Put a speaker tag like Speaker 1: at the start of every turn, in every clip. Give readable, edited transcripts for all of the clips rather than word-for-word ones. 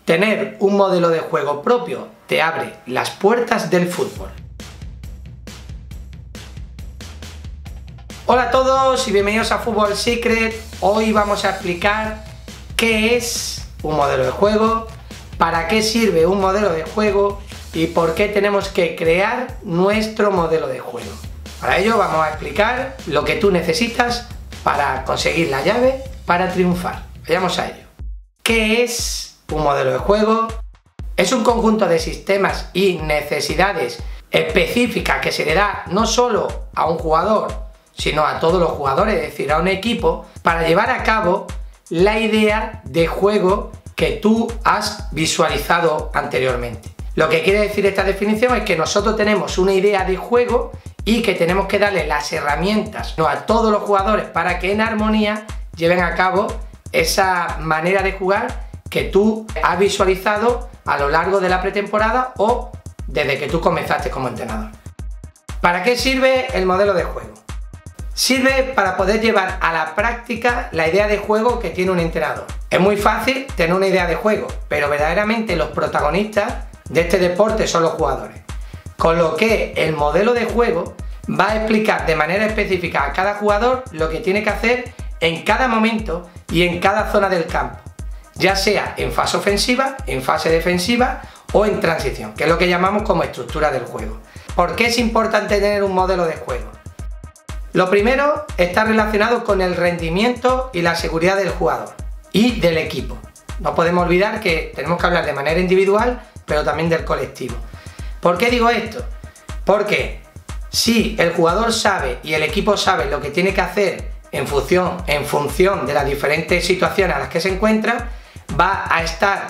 Speaker 1: Tener un modelo de juego propio te abre las puertas del fútbol. Hola a todos y bienvenidos a Football Secret. Hoy vamos a explicar qué es un modelo de juego, para qué sirve un modelo de juego y por qué tenemos que crear nuestro modelo de juego. Para ello vamos a explicar lo que tú necesitas para conseguir la llave para triunfar. Vayamos a ello. ¿Qué es un modelo de juego? Es un conjunto de sistemas y necesidades específicas que se le da no solo a un jugador, sino a todos los jugadores, es decir, a un equipo, para llevar a cabo la idea de juego que tú has visualizado anteriormente. Lo que quiere decir esta definición es que nosotros tenemos una idea de juego y que tenemos que darle las herramientas a todos los jugadores para que en armonía lleven a cabo esa manera de jugar que tú has visualizado a lo largo de la pretemporada o desde que tú comenzaste como entrenador. ¿Para qué sirve el modelo de juego? Sirve para poder llevar a la práctica la idea de juego que tiene un entrenador. Es muy fácil tener una idea de juego, pero verdaderamente los protagonistas de este deporte son los jugadores. Con lo que el modelo de juego va a explicar de manera específica a cada jugador lo que tiene que hacer en cada momento y en cada zona del campo, ya sea en fase ofensiva, en fase defensiva o en transición, que es lo que llamamos como estructura del juego. ¿Por qué es importante tener un modelo de juego? Lo primero está relacionado con el rendimiento y la seguridad del jugador y del equipo. No podemos olvidar que tenemos que hablar de manera individual, pero también del colectivo. ¿Por qué digo esto? Porque si el jugador sabe y el equipo sabe lo que tiene que hacer en función de las diferentes situaciones a las que se encuentra, va a estar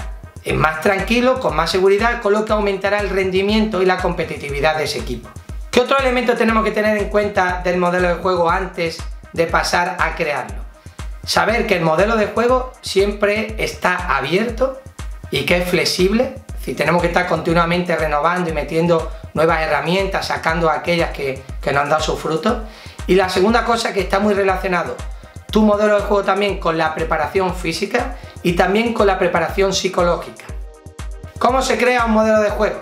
Speaker 1: más tranquilo, con más seguridad, con lo que aumentará el rendimiento y la competitividad de ese equipo. ¿Qué otro elemento tenemos que tener en cuenta del modelo de juego antes de pasar a crearlo? Saber que el modelo de juego siempre está abierto y que es flexible, si tenemos que estar continuamente renovando y metiendo nuevas herramientas, sacando aquellas que nos han dado sus frutos. Y la segunda cosa, que está muy relacionado tu modelo de juego también con la preparación física y también con la preparación psicológica. ¿Cómo se crea un modelo de juego?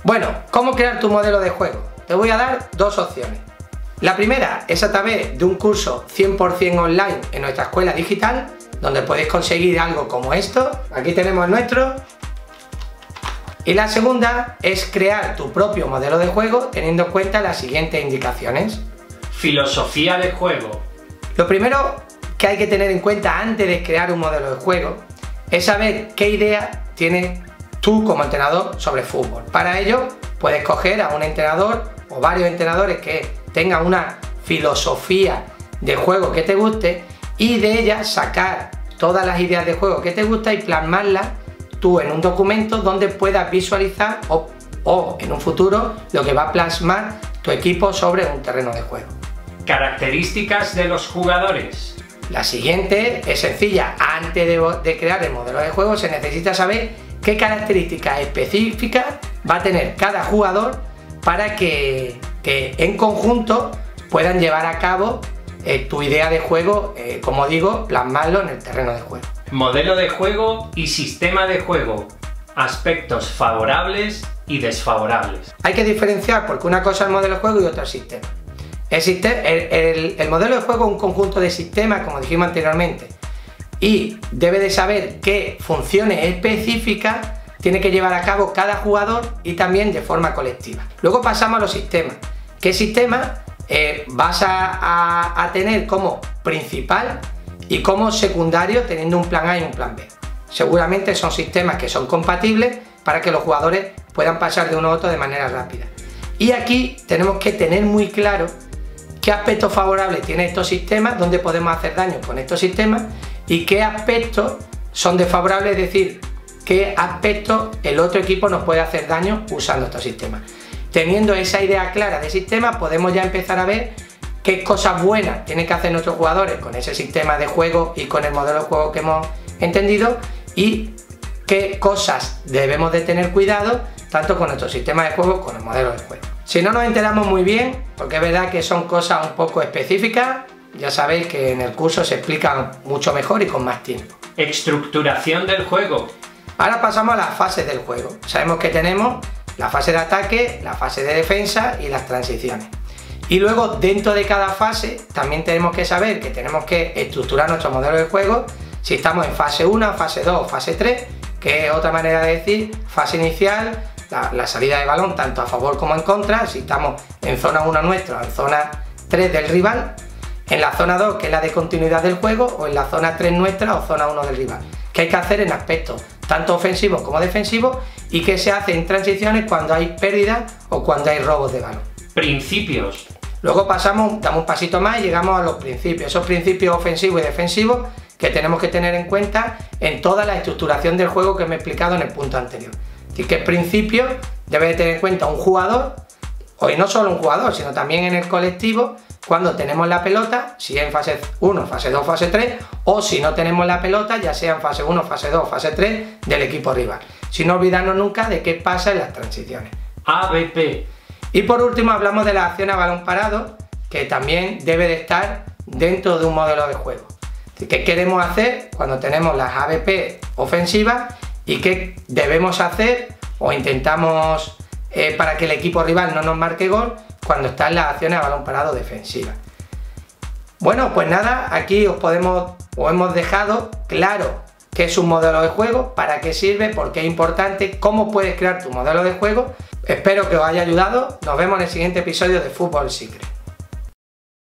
Speaker 1: Bueno, ¿cómo crear tu modelo de juego? Te voy a dar dos opciones. La primera es a través de un curso 100% online en nuestra escuela digital, donde podéis conseguir algo como esto. Aquí tenemos el nuestro. Y la segunda es crear tu propio modelo de juego teniendo en cuenta las siguientes indicaciones.
Speaker 2: Filosofía de juego.
Speaker 1: Lo primero que hay que tener en cuenta antes de crear un modelo de juego es saber qué idea tienes tú como entrenador sobre fútbol. Para ello puedes coger a un entrenador o varios entrenadores que tengan una filosofía de juego que te guste y de ella sacar todas las ideas de juego que te gusta y plasmarlas tú en un documento donde puedas visualizar o en un futuro lo que va a plasmar tu equipo sobre un terreno de juego.
Speaker 2: Características de los jugadores.
Speaker 1: La siguiente es sencilla. Antes de crear el modelo de juego se necesita saber qué características específicas va a tener cada jugador para que en conjunto puedan llevar a cabo tu idea de juego, como digo, plasmarlo en el terreno de juego.
Speaker 2: Modelo de juego y sistema de juego. Aspectos favorables y desfavorables.
Speaker 1: Hay que diferenciar porque una cosa es el modelo de juego y otra el sistema. El modelo de juego es un conjunto de sistemas, como dijimos anteriormente, y debe de saber qué funciones específicas tiene que llevar a cabo cada jugador y también de forma colectiva. Luego pasamos a los sistemas. ¿Qué sistema vas a tener como principal y como secundario, teniendo un plan A y un plan B? Seguramente son sistemas que son compatibles para que los jugadores puedan pasar de uno a otro de manera rápida. Y aquí tenemos que tener muy claro qué aspectos favorables tienen estos sistemas, dónde podemos hacer daño con estos sistemas y qué aspectos son desfavorables, es decir, qué aspectos el otro equipo nos puede hacer daño usando estos sistemas. Teniendo esa idea clara de sistema, podemos ya empezar a ver qué cosas buenas tienen que hacer nuestros jugadores con ese sistema de juego y con el modelo de juego que hemos entendido y qué cosas debemos de tener cuidado tanto con nuestro sistema de juego como con el modelo de juego. Si no nos enteramos muy bien, porque es verdad que son cosas un poco específicas, ya sabéis que en el curso se explican mucho mejor y con más tiempo.
Speaker 2: Estructuración del juego.
Speaker 1: Ahora pasamos a las fases del juego. Sabemos que tenemos la fase de ataque, la fase de defensa y las transiciones. Y luego dentro de cada fase también tenemos que saber que tenemos que estructurar nuestro modelo de juego, si estamos en fase 1, fase 2, fase 3, que es otra manera de decir fase inicial, la salida de balón tanto a favor como en contra, si estamos en zona 1 nuestra o en zona 3 del rival, en la zona 2 que es la de continuidad del juego o en la zona 3 nuestra o zona 1 del rival. ¿Qué hay que hacer en aspectos tanto ofensivos como defensivos y qué se hace en transiciones cuando hay pérdidas o cuando hay robos de balón?
Speaker 2: Principios.
Speaker 1: Luego damos un pasito más y llegamos a los principios, esos principios ofensivos y defensivos que tenemos que tener en cuenta en toda la estructuración del juego que me he explicado en el punto anterior. Así que principios debe de tener en cuenta un jugador, o no solo un jugador, sino también en el colectivo, cuando tenemos la pelota, si es en fase 1, fase 2, fase 3, o si no tenemos la pelota, ya sea en fase 1, fase 2, fase 3 del equipo rival. Sin olvidarnos nunca de qué pasa en las transiciones.
Speaker 2: ABP.
Speaker 1: Y por último hablamos de la acción a balón parado, que también debe de estar dentro de un modelo de juego. ¿Qué queremos hacer cuando tenemos las ABP ofensivas y qué debemos hacer o intentamos para que el equipo rival no nos marque gol cuando están las acciones a balón parado defensivas? Bueno, pues nada, aquí os hemos dejado claro qué es un modelo de juego, para qué sirve, por qué es importante, cómo puedes crear tu modelo de juego. Espero que os haya ayudado. Nos vemos en el siguiente episodio de Fútbol Secret.